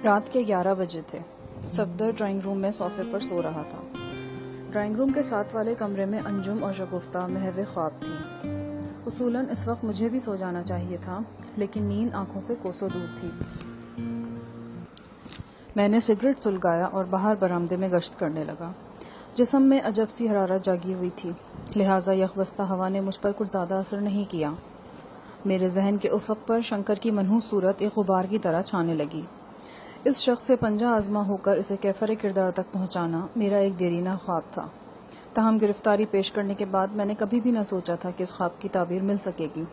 رات کے 11 بجے تھے۔ صفدر ڈرائنگ روم میں صوفے پر سو رہا تھا۔ ڈرائنگ روم کے ساتھ والے کمرے میں انجم اور شگفتہ محو خواب تھی۔ اصولاً اس وقت مجھے بھی سو جانا چاہیے تھا، لیکن نیند آنکھوں سے کوسوں دور تھی۔ میں نے سگریٹ سلگایا اور باہر برآمدے میں گشت کرنے لگا۔ جسم میں عجب سی حرارت جاگی ہوئی تھی، لہٰذا یکبستہ ہوا نے مجھ پر کچھ زیادہ اثر نہیں کیا۔ میرے ذہن کے افق پر شنکر کی منحوس صورت ایک غبار کی طرح چھانے لگی۔ اس شخص سے پنجہ آزما ہو کر اسے کیفر کردار تک پہنچانا میرا ایک دیرینہ خواب تھا۔ تاہم گرفتاری پیش کرنے کے بعد میں نے کبھی بھی نہ سوچا تھا کہ اس خواب کی تعبیر مل سکے گی۔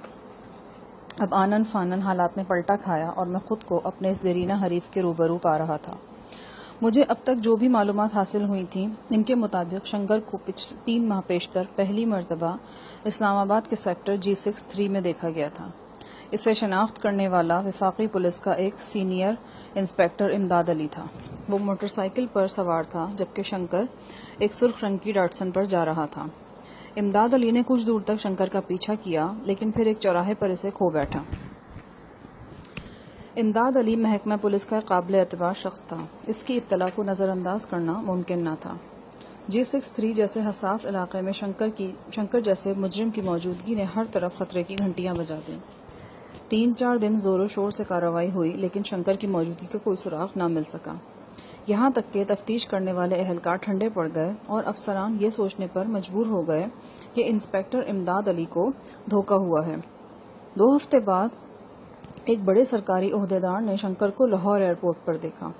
اب آنن فانن حالات نے پلٹا کھایا اور میں خود کو اپنے اس دیرینہ حریف کے روبرو پا رہا تھا۔ مجھے اب تک جو بھی معلومات حاصل ہوئی تھیں، ان کے مطابق شنکر کو 3 ماہ پیشتر پہلی مرتبہ اسلام آباد کے سیکٹر G63 میں دیکھا گیا تھا۔ اسے شناخت کرنے والا وفاقی پولیس کا ایک سینئر انسپکٹر امداد علی تھا۔ وہ موٹر سائیکل پر سوار تھا، جبکہ شنکر ایک سرخ رنگ کی ڈاٹسن پر جا رہا تھا۔ امداد علی نے کچھ دور تک شنکر کا پیچھا کیا، لیکن پھر ایک چوراہے پر اسے کھو بیٹھا۔ امداد علی محکمہ پولیس کا قابل اعتبار شخص تھا، اس کی اطلاع کو نظر انداز کرنا ممکن نہ تھا۔ G63 جیسے حساس علاقے میں شنکر جیسے مجرم کی موجودگی نے ہر طرف خطرے کی گھنٹیاں بجا دیں۔ 3-4 دن زور و شور سے کارروائی ہوئی، لیکن شنکر کی موجودگی کا کوئی سراغ نہ مل سکا۔ یہاں تک کہ تفتیش کرنے والے اہلکار ٹھنڈے پڑ گئے اور افسران یہ سوچنے پر مجبور ہو گئے کہ انسپکٹر امداد علی کو دھوکہ ہوا ہے۔ 2 ہفتے بعد ایک بڑے سرکاری عہدیدار نے شنکر کو لاہور ایئرپورٹ پر دیکھا،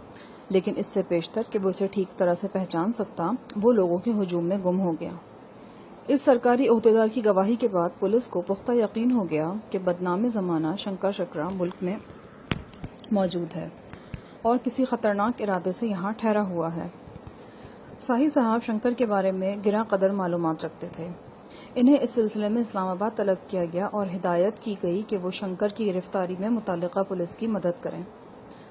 لیکن اس سے پیشتر کہ وہ اسے ٹھیک طرح سے پہچان سکتا، وہ لوگوں کے ہجوم میں گم ہو گیا۔ اس سرکاری عہدیدار کی گواہی کے بعد پولیس کو پختہ یقین ہو گیا کہ بدنام زمانہ شنکر شکرا ملک میں موجود ہے اور کسی خطرناک ارادے سے یہاں ٹھہرا ہوا ہے۔ ساہی صاحب شنکر کے بارے میں گراں قدر معلومات رکھتے تھے۔ انہیں اس سلسلے میں اسلام آباد طلب کیا گیا اور ہدایت کی گئی کہ وہ شنکر کی گرفتاری میں متعلقہ پولیس کی مدد کریں۔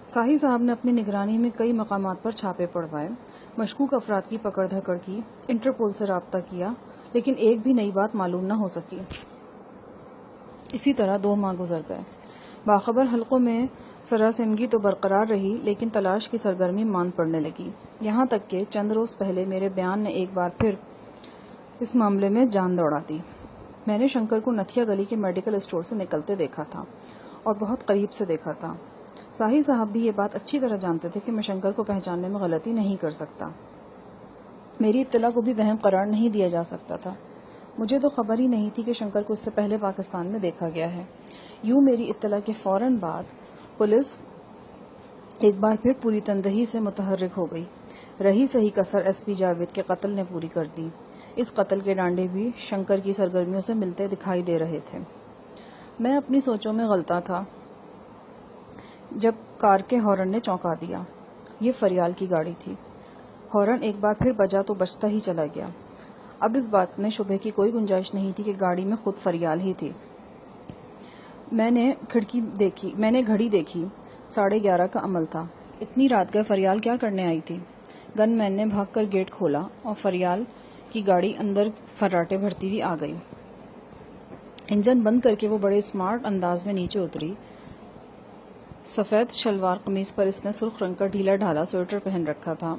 ساہی صاحب نے اپنی نگرانی میں کئی مقامات پر چھاپے پڑوائے، مشکوک افراد کی پکڑ دھکڑ کی، انٹرپول سے رابطہ کیا، لیکن ایک بھی نئی بات معلوم نہ ہو سکی۔ اسی طرح 2 ماہ گزر گئے۔ باخبر حلقوں میں سراسیمگی تو برقرار رہی، لیکن تلاش کی سرگرمی ماند پڑنے لگی، یہاں تک کہ چند روز پہلے میرے بیان نے ایک بار پھر اس معاملے میں جان دوڑا دی۔ میں نے شنکر کو نتھیا گلی کے میڈیکل اسٹور سے نکلتے دیکھا تھا اور بہت قریب سے دیکھا تھا۔ ساہی صاحب بھی یہ بات اچھی طرح جانتے تھے کہ میں شنکر کو پہچاننے میں غلطی نہیں کر سکتا۔ میری اطلاع کو بھی وہم قرار نہیں دیا جا سکتا تھا۔ مجھے تو خبر ہی نہیں تھی کہ شنکر کو اس سے پہلے پاکستان میں دیکھا گیا ہے۔ یوں میری اطلاع کے فوراً بعد پولیس ایک بار پھر پوری تندہی سے متحرک ہو گئی۔ رہی صحیح کسر ایس پی جاوید کے قتل نے پوری کر دی۔ اس قتل کے ڈانڈے بھی شنکر کی سرگرمیوں سے ملتے دکھائی دے رہے تھے۔ میں اپنی سوچوں میں غلطاں تھا جب کار کے ہارن نے چونکا دیا۔ یہ فریال کی گاڑی تھی۔ ہارن ایک بار پھر بجا تو بجتا ہی چلا گیا۔ اب اس بات میں شبہ کی کوئی گنجائش نہیں تھی کہ گاڑی میں خود فریال ہی تھی۔ میں نے گھڑی دیکھی، 11:30 کا عمل تھا۔ اتنی رات گئے فریال کیا کرنے آئی تھی؟ گن مین نے بھاگ کر گیٹ کھولا اور فریال کی گاڑی اندر فراٹے بھرتی ہوئی آ گئی۔ انجن بند کر کے وہ بڑے اسمارٹ انداز میں نیچے اتری۔ سفید شلوار قمیص پر اس نے سرخ رنگ کا ڈھیلا ڈھالا سویٹر پہن رکھا تھا۔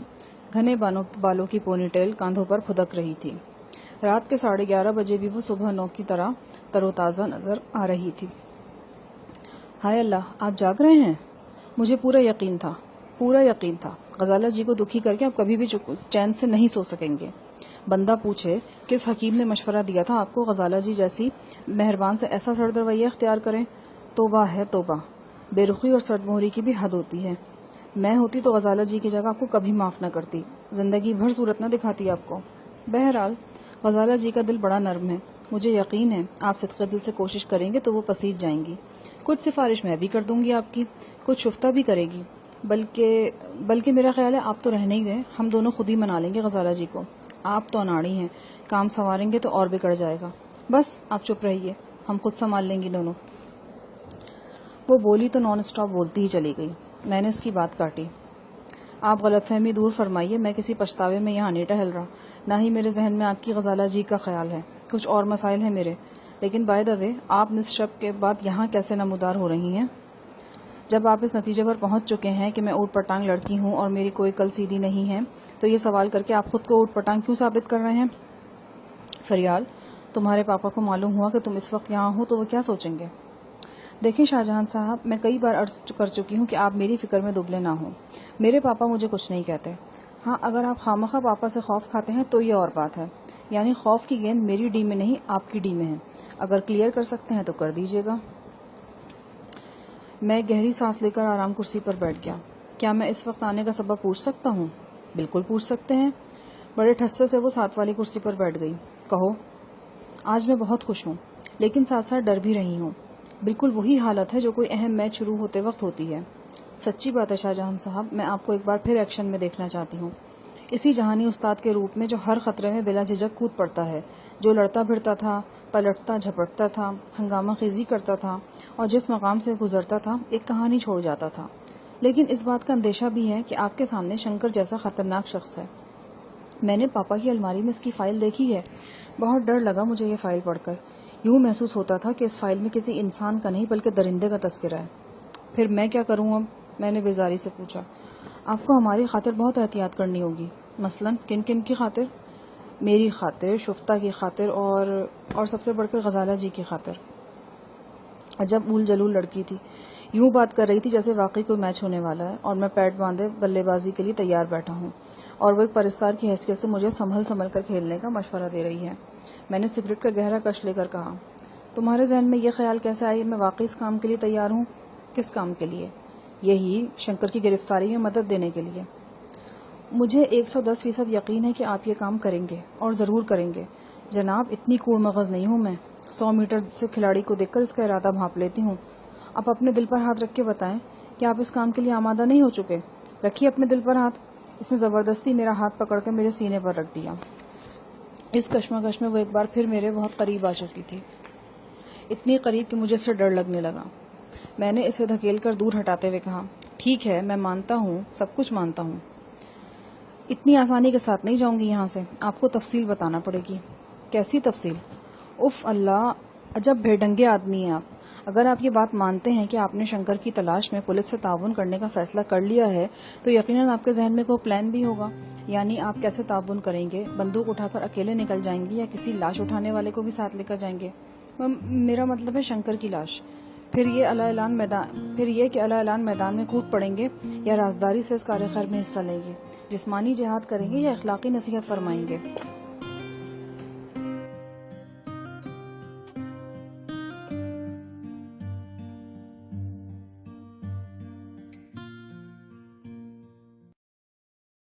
گھنے بالوں کی پونی ٹیل کاندھوں پر پھدک رہی تھی۔ رات کے 11:30 بجے بھی وہ صبح 9 کی طرح تر و تازہ نظر آ رہی تھی۔ ہائے اللہ، آپ جاگ رہے ہیں؟ مجھے پورا یقین تھا غزالہ جی کو دکھی کر کے آپ کبھی بھی چین سے نہیں سو سکیں گے۔ بندہ پوچھے کس حکیم نے مشورہ دیا تھا آپ کو غزالہ جی جیسی مہربان سے ایسا سرد رویہ اختیار کریں؟ توبہ ہے توبہ، بے رخی اور سرد مہری کی بھی حد ہوتی ہے۔ میں ہوتی تو غزالہ جی کی جگہ آپ کو کبھی معاف نہ کرتی، زندگی بھر صورت نہ دکھاتی آپ کو۔ بہرحال غزالہ جی کا دل بڑا نرم ہے، مجھے یقین ہے آپ صدقے دل سے کوشش کریں گے تو وہ پسیج جائیں گی۔ کچھ سفارش میں بھی کر دوں گی آپ کی، کچھ شفتہ بھی کرے گی، بلکہ میرا خیال ہے آپ تو رہنے ہی دیں، ہم دونوں خود ہی منا لیں گے غزالہ جی کو۔ آپ تو اناڑی ہیں، کام سنواریں گے تو اور بگڑ جائے گا۔ بس آپ چپ رہیے، ہم خود سنبھال لیں گی دونوں۔ وہ بولی تو نان اسٹاپ بولتی ہی چلی گئی۔ میں نے اس کی بات کاٹی۔ آپ غلط فہمی دور فرمائیے، میں کسی پچھتاوے میں یہاں نہیں ٹہل رہا، نہ ہی میرے ذہن میں آپ کی غزالہ جی کا خیال ہے۔ کچھ اور مسائل ہیں میرے، لیکن بائی دا وے آپ نصف شب کے بعد یہاں کیسے نمودار ہو رہی ہیں؟ جب آپ اس نتیجے پر پہنچ چکے ہیں کہ میں اوٹ پٹانگ لڑکی ہوں اور میری کوئی کل سیدھی نہیں ہے، تو یہ سوال کر کے آپ خود کو اوٹ پٹانگ کیوں ثابت کر رہے ہیں؟ فریال: تمہارے پاپا کو معلوم ہوا کہ تم اس وقت یہاں ہو تو وہ کیا سوچیں گے؟ دیکھیں شاہ جہان صاحب، میں کئی بار عرض کر چکی ہوں کہ آپ میری فکر میں دبلے نہ ہوں۔ میرے پاپا مجھے کچھ نہیں کہتے۔ ہاں، اگر آپ خواہ پاپا سے خوف کھاتے ہیں تو یہ اور بات ہے، یعنی خوف کی گیند میری ڈی میں نہیں آپ کی ڈی میں ہے۔ اگر کلیئر کر سکتے ہیں تو کر دیجیے گا۔ میں گہری سانس لے کر آرام کرسی پر بیٹھ گیا۔ کیا میں اس وقت آنے کا سبب پوچھ سکتا ہوں؟ بالکل پوچھ سکتے ہیں۔ بڑے ٹھسے سے وہ ساتھ والی کرسی پر بیٹھ گئی۔ کہو۔ آج میں بہت خوش ہوں، لیکن ساتھ ساتھ ڈر بھی رہی ہوں۔ بالکل وہی حالت ہے جو کوئی اہم میچ شروع ہوتے وقت ہوتی ہے۔ سچی بات ہے شاہ جہان صاحب، میں آپ کو ایک بار پھر ایکشن میں دیکھنا چاہتی ہوں، اسی جہانی استاد کے روپ میں جو ہر خطرے میں بلا جھجک کود پڑتا ہے، جو لڑتا بھڑتا تھا، پلٹتا جھپٹتا تھا، ہنگامہ خیزی کرتا تھا، اور جس مقام سے گزرتا تھا ایک کہانی چھوڑ جاتا تھا۔ لیکن اس بات کا اندیشہ بھی ہے کہ آپ کے سامنے شنکر جیسا خطرناک شخص ہے۔ میں نے پاپا کی الماری میں اس کی فائل دیکھی ہے۔ بہت ڈر لگا مجھے یہ فائل پڑھ کر۔ یوں محسوس ہوتا تھا کہ اس فائل میں کسی انسان کا نہیں بلکہ درندے کا تذکرہ ہے۔ پھر میں کیا کروں اب؟ میں نے بیزاری سے پوچھا۔ آپ کو ہماری خاطر بہت احتیاط کرنی ہوگی۔ مثلاً کن کن کی خاطر؟ میری خاطر، شفتہ کی خاطر، اور سب سے بڑھ کر غزالہ جی کی خاطر۔ عجب اول جلول لڑکی تھی، یوں بات کر رہی تھی جیسے واقعی کوئی میچ ہونے والا ہے اور میں پیٹ باندھے بلے بازی کے لیے تیار بیٹھا ہوں، اور وہ ایک پرستار کی حیثیت سے مجھے سنبھل کر کھیلنے کا مشورہ دے رہی ہے۔ میں نے سگریٹ کا گہرا کش لے کر کہا، تمہارے ذہن میں یہ خیال کیسے آئی میں واقعی اس کام کے لیے تیار ہوں؟ کس کام کے لیے؟ یہی شنکر کی گرفتاری میں مدد دینے کے لیے۔ مجھے 110% یقین ہے کہ آپ یہ کام کریں گے، اور ضرور کریں گے جناب۔ اتنی کوڑ مغز نہیں ہوں میں۔ 100 میٹر سے کھلاڑی کو دیکھ کر اس کا ارادہ بھانپ لیتی ہوں۔ اب اپنے دل پر ہاتھ رکھ کے بتائیں کہ آپ اس کام کے لیے آمادہ نہیں ہو چکے؟ رکھیے اپنے دل پر ہاتھ۔ اس نے زبردستی میرا ہاتھ پکڑ کر میرے سینے پر رکھ دیا۔ اس کشمکش میں وہ ایک بار پھر میرے بہت قریب آ چکی تھی، اتنی قریب کہ مجھے اس سے ڈر لگنے لگا۔ میں نے اسے دھکیل کر دور ہٹاتے ہوئے کہا، ٹھیک ہے، میں مانتا ہوں، سب کچھ مانتا ہوں۔ اتنی آسانی کے ساتھ نہیں جاؤں گی یہاں سے، آپ کو تفصیل بتانا پڑے گی۔ کیسی تفصیل؟ اف اللہ، عجب بھیڈنگے آدمی ہیں آپ۔ اگر آپ یہ بات مانتے ہیں کہ آپ نے شنکر کی تلاش میں پولیس سے تعاون کرنے کا فیصلہ کر لیا ہے تو یقیناً آپ کے ذہن میں کوئی پلان بھی ہوگا، یعنی آپ کیسے تعاون کریں گے؟ بندوق اٹھا کر اکیلے نکل جائیں گے یا کسی لاش اٹھانے والے کو بھی ساتھ لے کر جائیں گے؟ میرا مطلب ہے شنکر کی لاش۔ پھر یہ کہ اعلیٰ اعلان میدان میں کود پڑیں گے یا رازداری سے اس کار خیر میں حصہ لیں گے؟ جسمانی جہاد کریں گے یا اخلاقی نصیحت فرمائیں گے؟